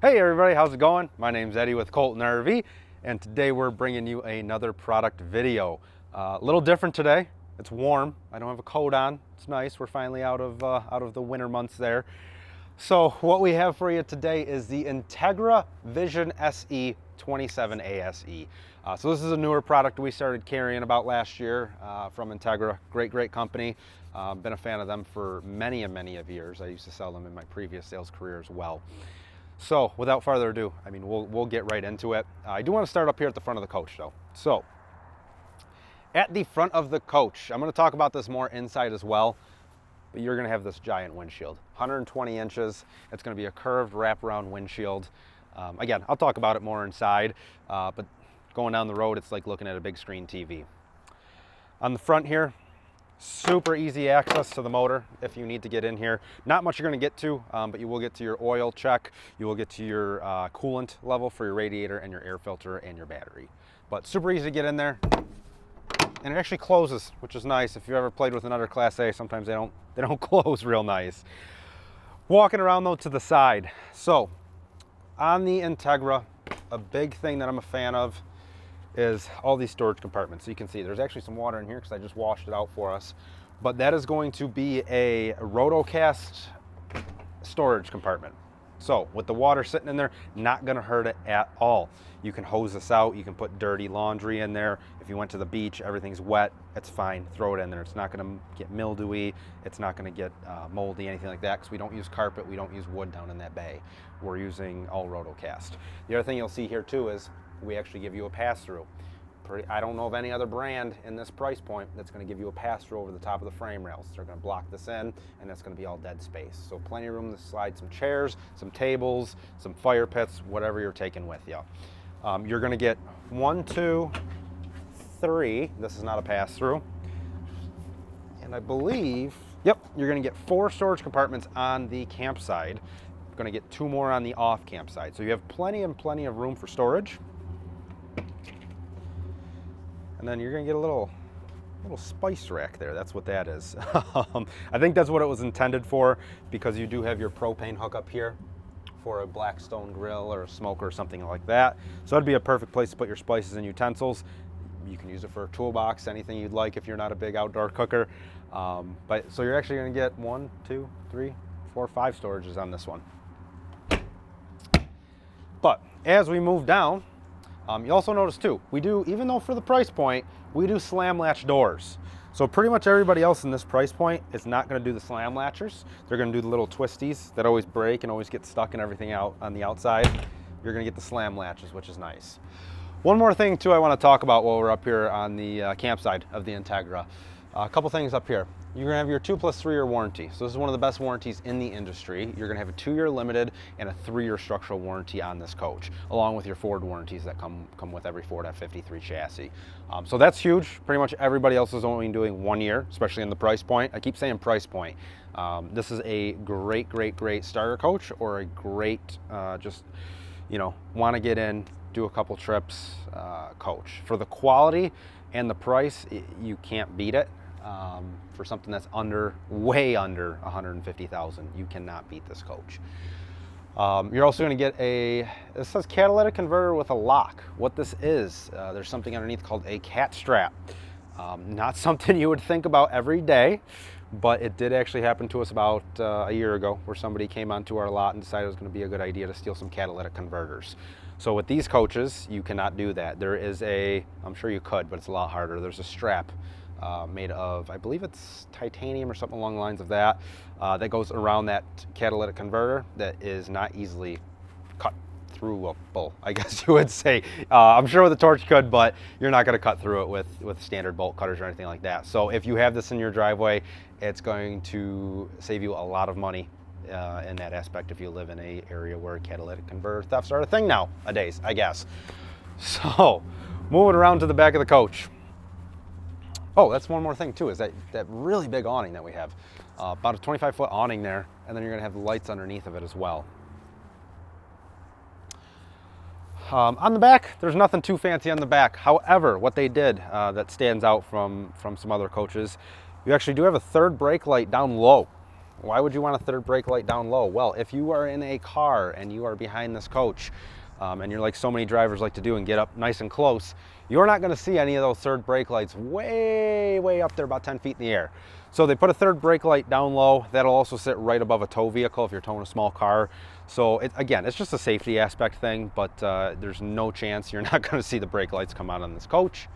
Hey everybody, how's it going? My name's Eddie with Colton RV, and today we're bringing you another product video. A little different today. It's warm. I don't have a coat on. It's nice. We're finally out of the winter months there. So what we have for you today is the Entegra Vision SE 27 ASE. So this is a newer product we started carrying about last year from Entegra. Great company. Been a fan of them for many of years. I used to sell them in my previous sales career as well. So without further ado, we'll get right into it. I do want to start up here at the front of the coach though. So at the front of the coach, I'm going to talk about this more inside as well, but you're going to have this giant windshield, 120 inches. It's going to be a curved wraparound windshield. Again, I'll talk about it more inside, but going down the road, it's like looking at a big screen TV. On the front here, super easy access to the motor if you need to get in here. Not much you're going to get to, but you will get to your oil check. You will get to your coolant level for your radiator and your air filter and your battery. But super easy to get in there. And it actually closes, which is nice. If you've ever played with another Class A, sometimes they don't close real nice. Walking around though to the side. So on the Entegra, a big thing that I'm a fan of is all these storage compartments. So you can see there's actually some water in here because I just washed it out for us. But that is going to be a rotocast storage compartment. So with the water sitting in there, not gonna hurt it at all. You can hose this out, you can put dirty laundry in there. If you went to the beach, everything's wet, it's fine, throw it in there. It's not gonna get mildewy, it's not gonna get moldy, anything like that, because we don't use carpet, we don't use wood down in that bay. We're using all rotocast. The other thing you'll see here too is we actually give you a pass-through. I don't know of any other brand in this price point that's going to give you a pass-through over the top of the frame rails. They're going to block this in, and that's going to be all dead space. So plenty of room to slide some chairs, some tables, some fire pits, whatever you're taking with you. You're going to get 1, 2, 3. This is not a pass-through. And I believe, yep, you're going to get 4 storage compartments on the campside. You're going to get 2 more on the off campside. So you have plenty of room for storage. And then you're gonna get a little spice rack there. That's what that is. I think that's what it was intended for, because you do have your propane hookup here for a Blackstone grill or a smoker or something like that. So that'd be a perfect place to put your spices and utensils. You can use it for a toolbox, anything you'd like if you're not a big outdoor cooker. So you're actually gonna get 1, 2, 3, 4, 5 storages on this one. But as we move down, you also notice too, we do, even though for the price point, we do slam latch doors. So pretty much everybody else in this price point is not going to do the slam latchers. They're going to do the little twisties that always break and always get stuck and everything out on the outside. You're going to get the slam latches, which is nice. One more thing too I want to talk about while we're up here on the campsite of the Entegra. A couple things up here. You're going to have your 2+3 year warranty. So this is one of the best warranties in the industry. You're going to have a 2-year limited and a 3-year structural warranty on this coach, along with your Ford warranties that come with every Ford F53 chassis. So that's huge. Pretty much everybody else is only doing 1 year, especially in the price point. I keep saying price point. This is a great starter coach, or a great just, want to get in, do a couple trips coach. For the quality and the price, you can't beat it. For something that's way under $150,000, you cannot beat this coach. You're also going to get it says catalytic converter with a lock. What this is, there's something underneath called a cat strap. Not something you would think about every day, but it did actually happen to us about a year ago, where somebody came onto our lot and decided it was going to be a good idea to steal some catalytic converters. So with these coaches, you cannot do that. There is I'm sure you could, but it's a lot harder. There's a strap made of, I believe it's titanium or something along the lines of that, that goes around that catalytic converter that is not easily cut throughable, I guess you would say. I'm sure with a torch could, but you're not going to cut through it with standard bolt cutters or anything like that. So if you have this in your driveway, it's going to save you a lot of money in that aspect if you live in an area where catalytic converter thefts are a thing nowadays, I guess. So moving around to the back of the coach. Oh, that's one more thing too, is that really big awning that we have. About a 25-foot awning there, and then you're gonna have the lights underneath of it as well. On the back, there's nothing too fancy on the back. However, what they did that stands out from some other coaches, you actually do have a third brake light down low. Why would you want a third brake light down low? Well, if you are in a car and you are behind this coach, and you're like so many drivers like to do and get up nice and close, you're not going to see any of those third brake lights way up there, about 10 feet in the air. So they put a third brake light down low. That'll also sit right above a tow vehicle if you're towing a small car. So again, it's just a safety aspect thing, but there's no chance you're not going to see the brake lights come on this coach.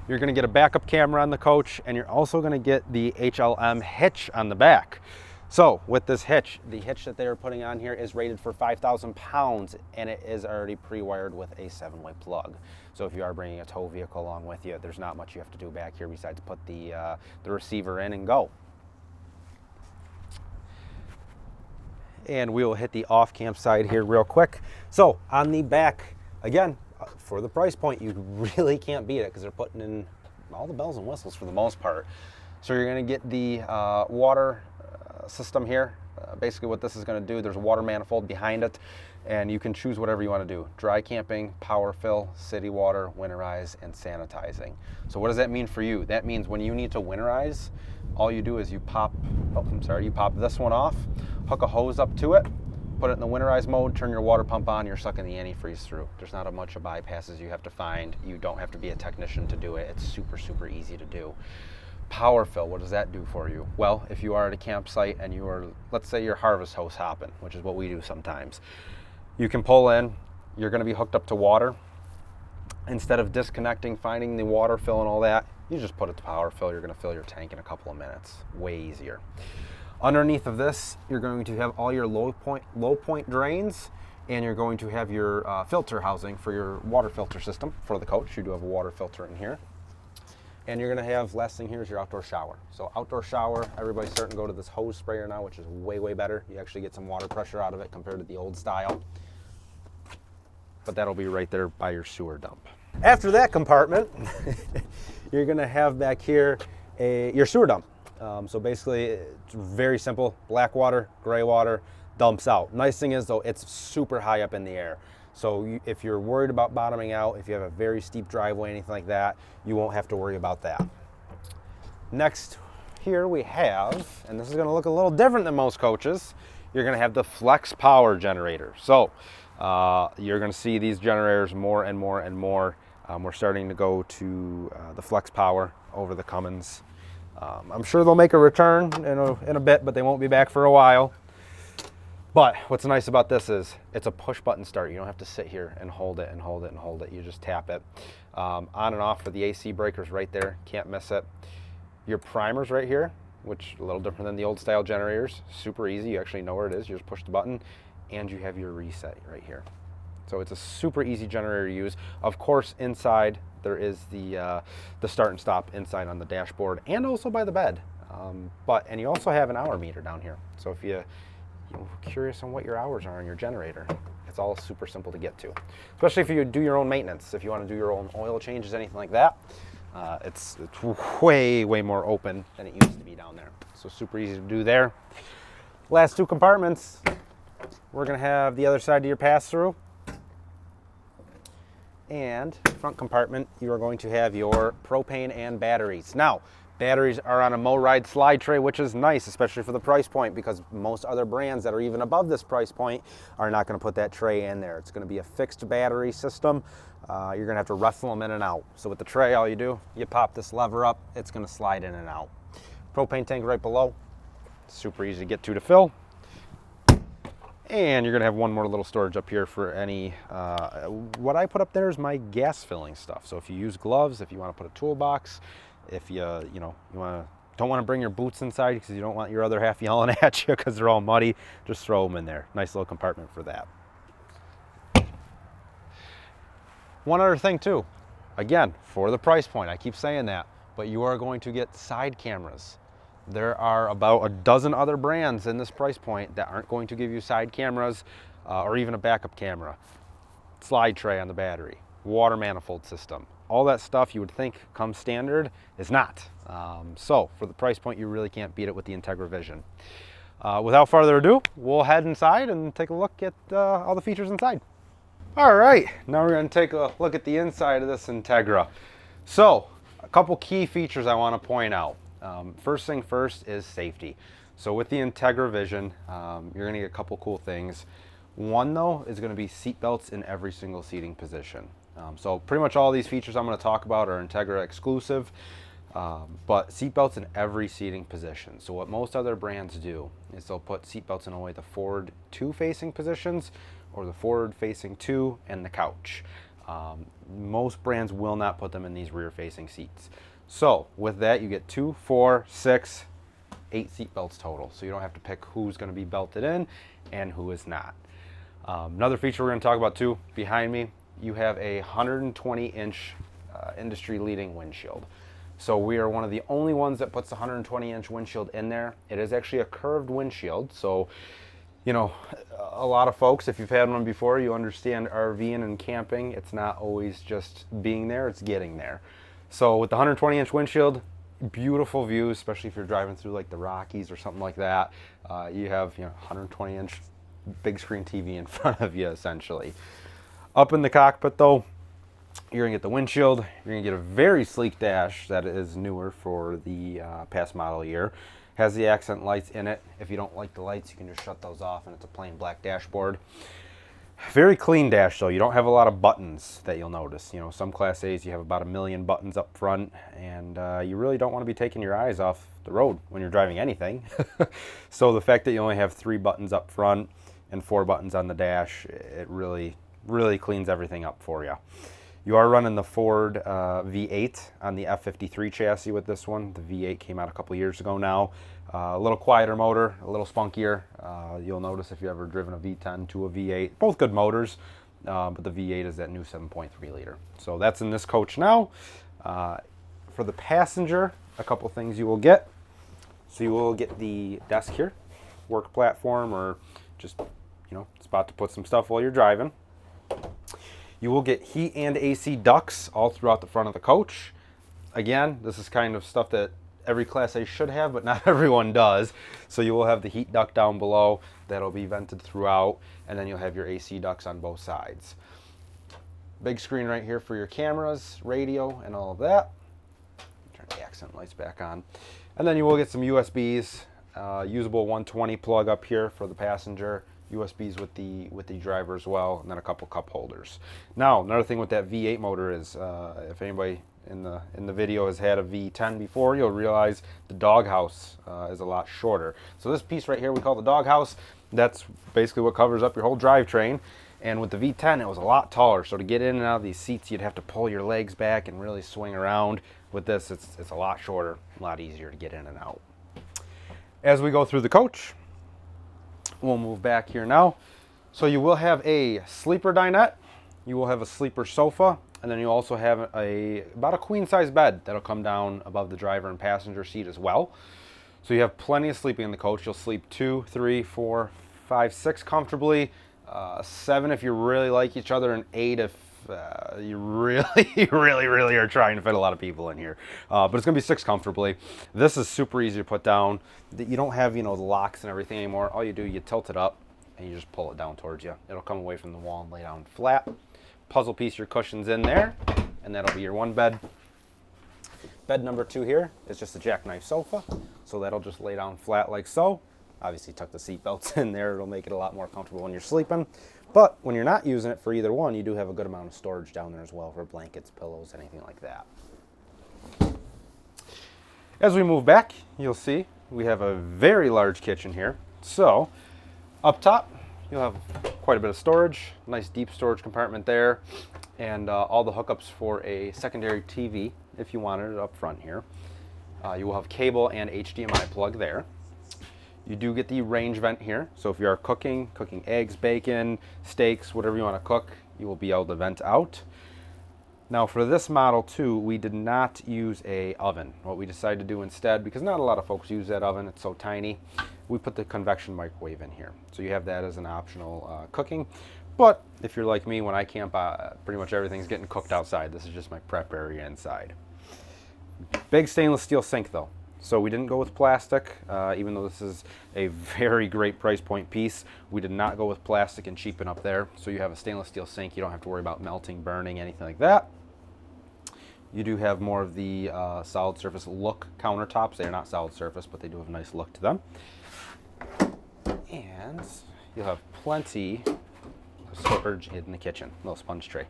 You're going to get a backup camera on the coach, and you're also going to get the HLM hitch on the back. So with this hitch, the hitch that they're putting on here is rated for 5,000 pounds, and it is already pre-wired with a 7-way plug. So if you are bringing a tow vehicle along with you, there's not much you have to do back here besides put the receiver in and go. And we will hit the off-cam side here real quick. So on the back, again, for the price point, you really can't beat it because they're putting in all the bells and whistles for the most part. So you're going to get the water system here. Basically what this is going to do, there's a water manifold behind it, and you can choose whatever you want to do. Dry camping, power fill, city water, winterize, and sanitizing. So what does that mean for you? That means when you need to winterize, all you do is you pop this one off, hook a hose up to it, put it in the winterize mode, turn your water pump on, you're sucking the antifreeze through. There's not a bunch of bypasses you have to find. You don't have to be a technician to do it. It's super easy to do. Power fill, what does that do for you? Well, if you are at a campsite and you are, let's say you're harvest hose hopping, which is what we do sometimes, you can pull in, you're going to be hooked up to water. Instead of disconnecting, finding the water fill and all that, you just put it to power fill. You're going to fill your tank in a couple of minutes. Way easier. Underneath of this, you're going to have all your low point drains, and you're going to have your filter housing for your water filter system for the coach. You do have a water filter in here. And you're going to have, last thing here is your outdoor shower. So outdoor shower, everybody's starting to go to this hose sprayer now, which is way better. You actually get some water pressure out of it compared to the old style. But that'll be right there by your sewer dump. After that compartment, you're going to have back here your sewer dump. So basically, it's very simple. Black water, gray water, dumps out. Nice thing is, though, it's super high up in the air. So if you're worried about bottoming out, if you have a very steep driveway, anything like that, you won't have to worry about that. Next here we have, and this is going to look a little different than most coaches, you're going to have the flex power generator. So you're going to see these generators more and more. We're starting to go to the flex power over the Cummins. I'm sure they'll make a return in a bit, but they won't be back for a while. But what's nice about this is it's a push button start. You don't have to sit here and hold it and hold it and hold it. You just tap it. On and off for the AC breakers right there. Can't miss it. Your primer's right here, which is a little different than the old style generators. Super easy. You actually know where it is. You just push the button, and you have your reset right here. So it's a super easy generator to use. Of course, inside there is the start and stop inside on the dashboard and also by the bed. And you also have an hour meter down here. So if you're curious on what your hours are on your generator, it's all super simple to get to. Especially if you do your own maintenance, if you want to do your own oil changes, anything like that. It's way more open than it used to be down there. So super easy to do there. Last two compartments, we're going to have the other side of your pass-through. And front compartment, you are going to have your propane and batteries. Now, batteries are on a MoRide slide tray, which is nice, especially for the price point, because most other brands that are even above this price point are not going to put that tray in there. It's going to be a fixed battery system. You're going to have to wrestle them in and out. So with the tray, all you do, you pop this lever up, it's going to slide in and out. Propane tank right below, super easy to get to fill. And you're going to have one more little storage up here for any, what I put up there is my gas filling stuff. So if you use gloves, if you want to put a toolbox, if you don't want to bring your boots inside because you don't want your other half yelling at you because they're all muddy, just throw them in there. Nice little compartment for that. One other thing too, again, for the price point, I keep saying that, but you are going to get side cameras. There are about a dozen other brands in this price point that aren't going to give you side cameras or even a backup camera. Slide tray on the battery, water manifold system. All that stuff you would think comes standard is not. So for the price point, you really can't beat it with the Entegra Vision. Without further ado, we'll head inside and take a look at all the features inside. All right, now we're going to take a look at the inside of this Entegra. So a couple key features I want to point out. First thing first is safety. So with the Entegra Vision, you're gonna get a couple cool things. One though is gonna be seat belts in every single seating position. So pretty much all these features I'm gonna talk about are Entegra exclusive, but seat belts in every seating position. So what most other brands do is they'll put seat belts in only the forward two facing positions, or the forward facing two and the couch. Most brands will not put them in these rear facing seats. So with that, you get 2, 4, 6, 8 seat belts total. So you don't have to pick who's going to be belted in and who is not. Another feature we're going to talk about too, behind me, you have a 120-inch industry leading windshield. So we are one of the only ones that puts the 120-inch windshield in there. It is actually a curved windshield. So, you know, a lot of folks, if you've had one before, you understand RVing and camping. It's not always just being there, it's getting there. So with the 120-inch windshield, beautiful views, especially if you're driving through like the Rockies or something like that. You have 120-inch big screen TV in front of you essentially. Up in the cockpit though, you're gonna get the windshield. You're gonna get a very sleek dash that is newer for the past model year. Has the accent lights in it. If you don't like the lights, you can just shut those off and it's a plain black dashboard. Very clean dash though. You don't have a lot of buttons that you'll notice. You know, some Class A's you have about 1 million buttons up front, and you really don't want to be taking your eyes off the road when you're driving anything. So the fact that you only have 3 buttons up front and 4 buttons on the dash, it really cleans everything up for you. You are running the Ford V8 on the F53 chassis with this one. The V8 came out a couple years ago now. A little quieter motor, a little spunkier. You'll notice if you've ever driven a V10 to a V8, both good motors, but the V8 is that new 7.3 liter. So that's in this coach now. For the passenger, a couple things you will get. So you will get the desk here, work platform, or just, spot to put some stuff while you're driving. You will get heat and AC ducts all throughout the front of the coach. Again, this is kind of stuff that every Class A should have, but not everyone does. So you will have the heat duct down below that'll be vented throughout, and then you'll have your AC ducts on both sides. Big screen right here for your cameras, radio, and all of that. Turn the accent lights back on. And then you will get some USBs, usable 120 plug up here for the passenger, USBs with the driver as well, and then a couple cup holders. Now, another thing with that V8 motor is, if anybody in the video has had a V10 before, you'll realize the doghouse is a lot shorter. So this piece right here we call the doghouse. That's basically what covers up your whole drivetrain. And with the V10, it was a lot taller. So to get in and out of these seats, you'd have to pull your legs back and really swing around. With this, it's a lot shorter, a lot easier to get in and out. As we go through the coach, we'll move back here now. So you will have a sleeper dinette, you will have a sleeper sofa, and then you also have about a queen size bed that'll come down above the driver and passenger seat as well. So you have plenty of sleeping in the coach. You'll sleep 2, 3, 4, 5, 6 comfortably, 7 if you really like each other, and 8 if you really are trying to fit a lot of people in here. But it's gonna be 6 comfortably. This is super easy to put down. You don't have the locks and everything anymore. All you do, you tilt it up and you just pull it down towards you. It'll come away from the wall and lay down flat. Puzzle piece your cushions in there, and that'll be your one bed. Bed number 2 here is just a jackknife sofa, so that'll just lay down flat like so. Obviously tuck the seat belts in there. It'll make it a lot more comfortable when you're sleeping. But when you're not using it for either one, you do have a good amount of storage down there as well for blankets, pillows, anything like that. As we move back, you'll see we have a very large kitchen here. So up top, you'll have quite a bit of storage, nice deep storage compartment there, and all the hookups for a secondary TV if you wanted it up front here. You will have cable and HDMI plug there. You do get the range vent here, so if you are cooking eggs, bacon, steaks, whatever you want to cook, you will be able to vent out. Now for this model too, we did not use a oven. What we decided to do instead, because not a lot of folks use that oven, it's so tiny, we put the convection microwave in here. So you have that as an optional cooking. But if you're like me, when I camp, pretty much everything's getting cooked outside. This is just my prep area inside. Big stainless steel sink though. So we didn't go with plastic, even though this is a very great price point piece. We did not go with plastic and cheapen up there. So you have a stainless steel sink. You don't have to worry about melting, burning, anything like that. You do have more of the solid surface look countertops. They are not solid surface, but they do have a nice look to them. And you'll have plenty of storage in the kitchen. Little sponge tray.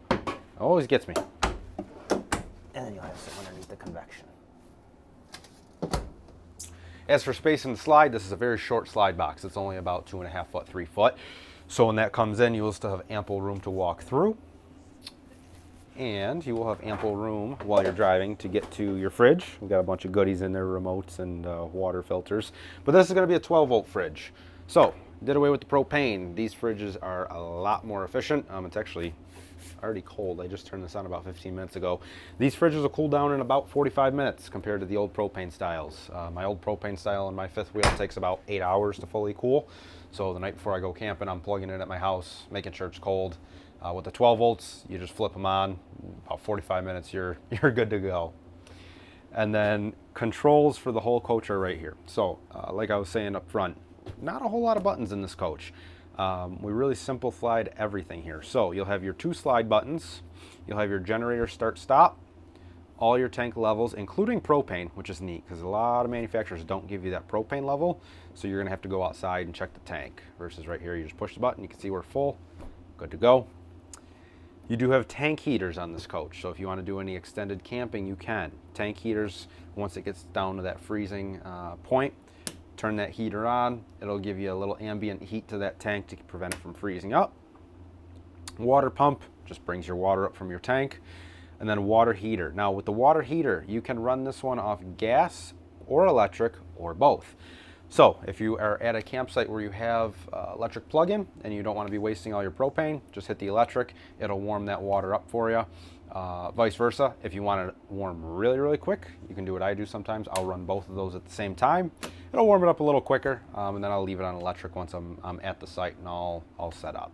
Always gets me. And then you'll have some underneath the convection. As for space in the slide, this is a very short slide box. It's only about 2.5 foot, 3 foot. So when that comes in, you will still have ample room to walk through. And you will have ample room while you're driving to get to your fridge. We've got a bunch of goodies in there, remotes and water filters. But this is going to be a 12-volt fridge. So, did away with the propane. These fridges are a lot more efficient. It's actually already cold. I just turned this on about 15 minutes ago. These fridges will cool down in about 45 minutes compared to the old propane styles. My old propane style on my fifth wheel takes about 8 hours to fully cool. So the night before I go camping, I'm plugging it at my house, making sure it's cold. With the 12 volts, you just flip them on. About 45 minutes, you're good to go. And then controls for the whole coach are right here. So like I was saying up front, not a whole lot of buttons in this coach. We really simplified everything here. So you'll have your 2 slide buttons, you'll have your generator start stop, all your tank levels, including propane, which is neat because a lot of manufacturers don't give you that propane level. So you're gonna have to go outside and check the tank versus right here, you just push the button, you can see we're full, good to go. You do have tank heaters on this coach. So if you want to do any extended camping, you can. Tank heaters, once it gets down to that freezing point, turn that heater on. It'll give you a little ambient heat to that tank to prevent it from freezing up. Water pump just brings your water up from your tank. And then water heater. Now with the water heater, you can run this one off gas or electric or both. So if you are at a campsite where you have electric plug-in and you don't want to be wasting all your propane, just hit the electric. It'll warm that water up for you. Vice versa, if you want it warm really, really quick, you can do what I do sometimes. I'll run both of those at the same time. It'll warm it up a little quicker, and then I'll leave it on electric once I'm at the site and all set up.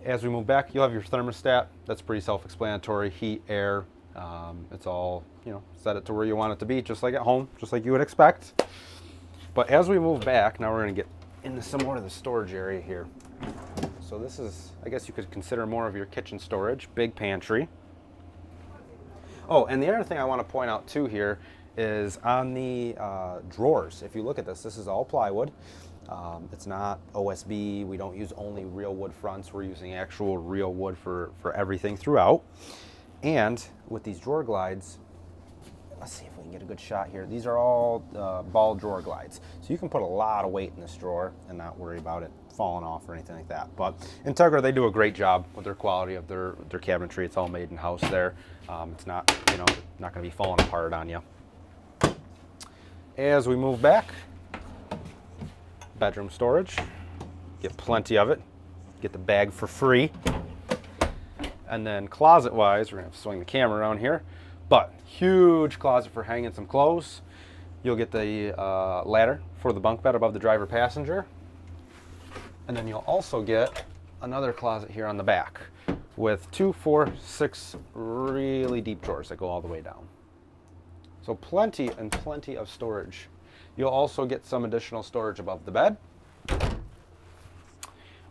As we move back, you'll have your thermostat. That's pretty self-explanatory. Heat, air, it's all, set it to where you want it to be, just like at home, just like you would expect. But as we move back, now we're going to get into some more of the storage area here. So this is, I guess you could consider more of your kitchen storage, big pantry. Oh, and the other thing I want to point out too here is on the drawers. If you look at this is all plywood. It's not OSB. We don't use only real wood fronts. We're using actual real wood for everything throughout. And with these drawer glides, let's see if we can get a good shot here. These are all ball drawer glides. So you can put a lot of weight in this drawer and not worry about it falling off or anything like that. But Entegra, they do a great job with their quality of their cabinetry. It's all made in house there. It's not, not gonna be falling apart on you. As we move back, bedroom storage, get plenty of it. Get the bag for free. And then closet-wise, we're gonna have to swing the camera around here. But huge closet for hanging some clothes. You'll get the ladder for the bunk bed above the driver passenger. And then you'll also get another closet here on the back with 2, 4, 6 really deep drawers that go all the way down. So plenty and plenty of storage. You'll also get some additional storage above the bed.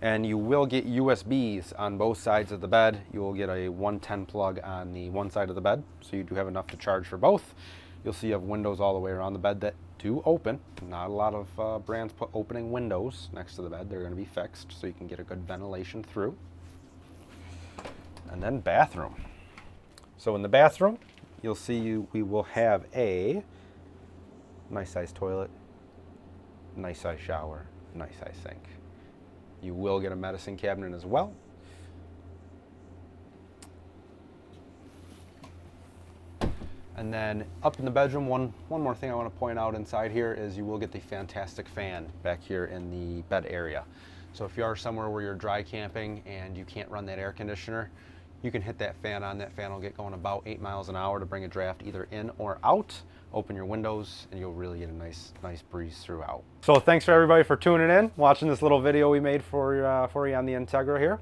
And you will get USBs on both sides of the bed. You will get a 110 plug on the one side of the bed, so you do have enough to charge for both. You'll see you have windows all the way around the bed that do open. Not a lot of brands put opening windows next to the bed. They're going to be fixed, so you can get a good ventilation through. And then bathroom. So in the bathroom, you'll see we will have a nice size toilet, nice size shower, nice size sink. You will get a medicine cabinet as well. And then up in the bedroom, one more thing I want to point out inside here is you will get the fantastic fan back here in the bed area. So if you are somewhere where you're dry camping and you can't run that air conditioner, you can hit that fan on. That fan will get going about 8 miles an hour to bring a draft either in or out. Open your windows and you'll really get a nice breeze throughout. So thanks for everybody for tuning in, watching this little video we made for you on the Entegra here.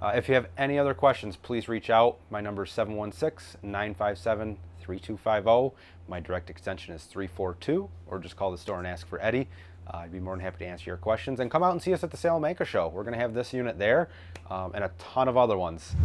If you have any other questions, please reach out. My number is 716-957-3250. My direct extension is 342, or just call the store and ask for Eddie. I'd be more than happy to answer your questions. And come out and see us at the Salem Anchor Show. We're going to have this unit there and a ton of other ones.